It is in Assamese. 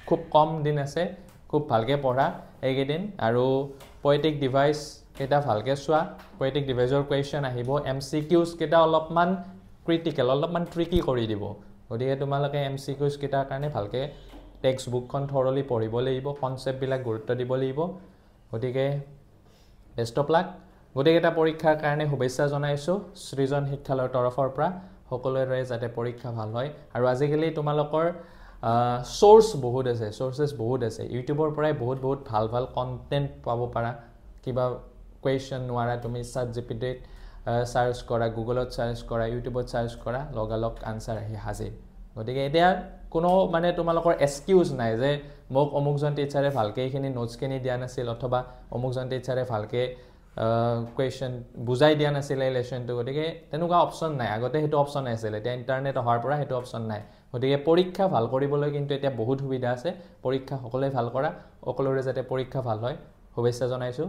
খুব কম দিন আছে খুব ভালকে পঢ়া এইকেইদিন আৰু পয়েটিক ডিভাইস কেইটা ভালকে চোৱা পয়েটিক ডিভাইসৰ কোৱেশ্চন আহিব এমসিকিউজ কেইটা অলপমান ক্ৰিটিকেল অলপমান ট্ৰিকি কৰি দিব গতিকে তোমালোকে এমসিকিউজ কেইটাৰ কাৰণে ভালকে টেক্সট বুকখন থৰলি পঢ়িব লাগিব কনসেপ্ট বিলাক গুৰুত্ব দিব লাগিব গতিকে বেষ্ট অফ লাক গতিকেটা পৰীক্ষাৰ কাৰণে শুভেচ্ছা জনাইছো সৃজন শিক্ষালয়ৰ তৰফৰ পৰা সকলোৰে যাতে পৰীক্ষা ভাল হয় আৰু আজিকালি তোমালোকৰ সোৰ্স বহুত আছে সোৰ্সেস বহুত আছে ইউটিউবৰ পৰাই বহুত ভাল ভাল কন্টেন্ট পাব পাৰা কিবা কোৱেশ্চন নোৱাৰা তুমি ChatGPT-ত সাৰ্চ কৰা গুগলত সাৰ্চ কৰা ইউটিউবত সাৰ্চ কৰা লগালগ আনসাৰ আহি হাজিৰ গতিকে এতিয়া কোনো মানে তোমালোকৰ এক্সকিউজ নাই যে মোক অমুকজন টিচাৰে ভালকে এইখিনি নোটস খিনি দিয়া নাছিল অথবা অমুকজন টিচাৰে ভালকে কোৱেশ্চন বুজাই দিয়া নাছিল এই লেসনটো গতিকে তেনুকা অপচন নাই আগতে হেতু অপচন আছিল এতিয়া ইন্টাৰনেট অহাৰ পৰা হেতু অপচন নাই গতিকে পৰীক্ষা ভাল কৰিবলৈ কিন্তু এতিয়া বহুত সুবিধা আছে পৰীক্ষা সকলোৱে ভাল কৰা সকলোৰে যাতে পৰীক্ষা ভাল হয় শুভেচ্ছা জনাইছো